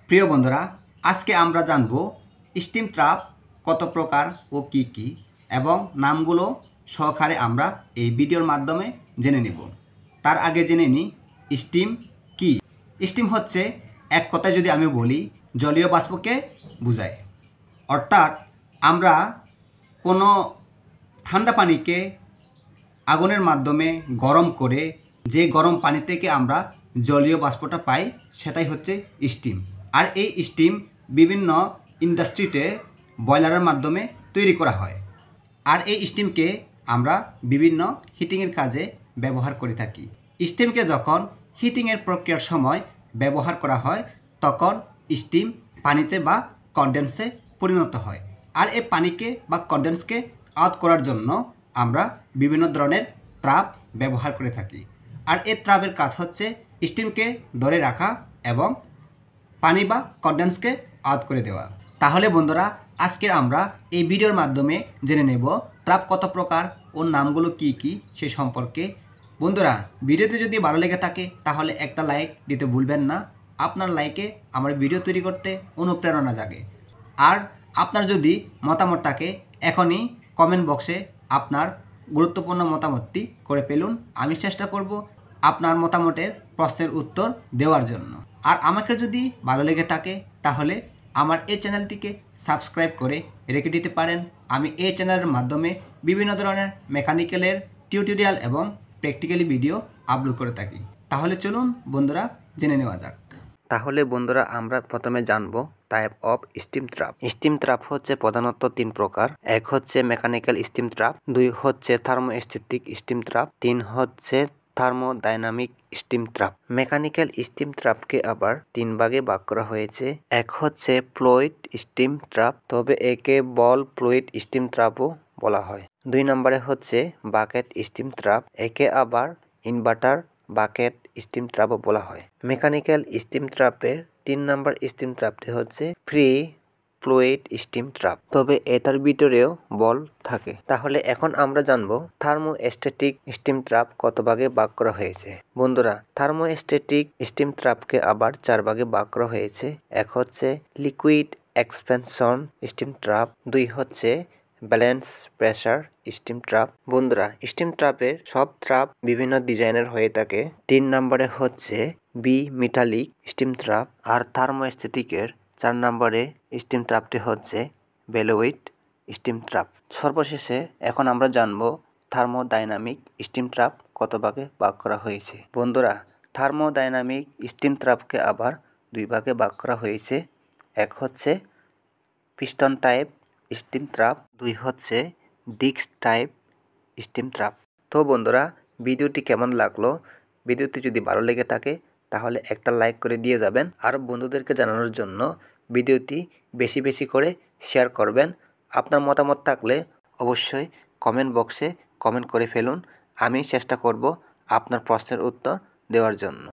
প্রিয় বন্ধুরা, আজকে আমরা জানব স্টিম ট্রাপ কত প্রকার ও কি কি এবং নামগুলো সহকারে আমরা এই ভিডিওর মাধ্যমে জেনে নেব। তার আগে জেনে নিই স্টিম কি। স্টিম হচ্ছে এক কথায় যদি আমি বলি জলীয় বাষ্পকে বোঝায়। অর্থাৎ আমরা কোনো ঠান্ডা পানিকে আগুনের মাধ্যমে গরম করে যে গরম পানি থেকে আমরা জলীয় বাষ্পটা পাই সেটাই হচ্ছে স্টিম। আর এই স্টিম বিভিন্ন ইন্ডাস্ট্রিতে বয়লারের মাধ্যমে তৈরি করা হয়। আর এই স্টিমকে আমরা বিভিন্ন হিটিংয়ের কাজে ব্যবহার করে থাকি। স্টিমকে যখন হিটিংয়ের প্রক্রিয়ার সময় ব্যবহার করা হয় তখন স্টিম পানিতে বা কনডেন্সে পরিণত হয়। আর এই পানিকে বা কনডেন্সকে আউট করার জন্য আমরা বিভিন্ন ধরনের ট্রাপ ব্যবহার করে থাকি। আর এই ট্রাপের কাজ হচ্ছে স্টিমকে ধরে রাখা এবং পানি বা কনডেন্সকে আউট করে দেওয়া। তাহলে বন্ধুরা, আজকে আমরা এই ভিডিওর মাধ্যমে জেনে নেব ট্রাপ কত প্রকার ও নামগুলো কি কি সে সম্পর্কে। বন্ধুরা, ভিডিওতে যদি ভালো লেগে থাকে তাহলে একটা লাইক দিতে ভুলবেন না। আপনার লাইকে আমার ভিডিও তৈরি করতে অনুপ্রেরণা জাগে। আর আপনার যদি মতামত থাকে এখনই কমেন্ট বক্সে আপনার গুরুত্বপূর্ণ মতামতটি করে ফেলুন। আমি চেষ্টা করব আপনার মতামতের প্রশ্নের উত্তর দেওয়ার জন্য। আর আমাকে যদি ভালো লেগে থাকে তাহলে আমার এই চ্যানেলটিকে সাবস্ক্রাইব করে রেখে দিতে পারেন। আমি এই চ্যানেলের মাধ্যমে বিভিন্ন ধরনের মেকানিক্যালের টিউটোরিয়াল এবং প্র্যাকটিক্যালি ভিডিও আপলোড করে থাকি। তাহলে চলুন বন্ধুরা, জেনে নেওয়া যাক। তাহলে বন্ধুরা, আমরা প্রথমে জানবো type of steam trap. Steam trap হচ্ছে প্রধানত তিন প্রকার। এক হচ্ছে মেকানিক্যাল স্টিম ট্রাপ, দুই হচ্ছে থার্মোস্ট্যাটিক স্টিম ট্রাপ, তিন হচ্ছে thermodynamic steam trap. Mechanical steam ট্রাপকে আবার তিন ভাগে ভাগ করা হয়েছে। এক হচ্ছে ফ্লুইড স্টিম ট্রাপ, তবে একে বল ফ্লুইড স্টিম ট্রাপও বলা হয়। দুই নম্বরে হচ্ছে বাকেট স্টিম ট্রাপ, একে আবার ইনভার্টার বাকেট স্টিম ট্রাপও বলা হয়। মেকানিক্যাল স্টিম ট্রাপের 3 নম্বর স্টিম ট্রাপটি হচ্ছে ফ্রি ফ্লুইড স্টিম ট্রাপ, তবে এটার ভিতরেও বল থাকে। তাহলে এখন আমরা জানবো থার্মোস্ট্যাটিক স্টিম ট্রাপ কত ভাগে ভাগ করা হয়েছে। বন্ধুরা, থার্মোস্ট্যাটিক স্টিম ট্রাপকে আবার 4 ভাগে ভাগ করা হয়েছে। এক হচ্ছে লিকুইড এক্সপেনশন স্টিম ট্রাপ, দুই হচ্ছে ব্যালেন্স প্রেসার স্টিম ট্রাপ। বন্ধুরা, স্টিম ট্রাপের সব ট্রাপ বিভিন্ন ডিজাইনের হয়ে থাকে। 3 নম্বরে হচ্ছে বি মেটালিক স্টিম ট্রাপ, আর থার্মোস্ট্যাটিকের 4 নম্বরে স্টিম ট্রাপটি হচ্ছে বেলোইড স্টিম ট্রাপ। সর্বশেষে এখন আমরা জানবো থার্মোডাইনামিক স্টিম ট্রাপ কত ভাগে ভাগ করা হয়েছে। বন্ধুরা, থার্মোডাইনামিক স্টিম ট্রাপকে আবার 2 ভাগে ভাগ করা হয়েছে। এক হচ্ছে পিস্টন টাইপ স্টিম ট্রাপ, দুই হচ্ছে ডিস্ক টাইপ স্টিম ট্রাপ। তো বন্ধুরা, ভিডিওটি কেমন লাগলো? ভিডিওটি যদি ভালো লেগে থাকে তাহলে একটা লাইক করে দিয়ে যাবেন। আর বন্ধুদেরকে জানানোর জন্য ভিডিওটি বেশি বেশি করে শেয়ার করবেন। আপনার মতামত থাকলে অবশ্যই কমেন্ট বক্সে কমেন্ট করে ফেলুন। আমি চেষ্টা করব আপনার প্রশ্নের উত্তর দেওয়ার জন্য।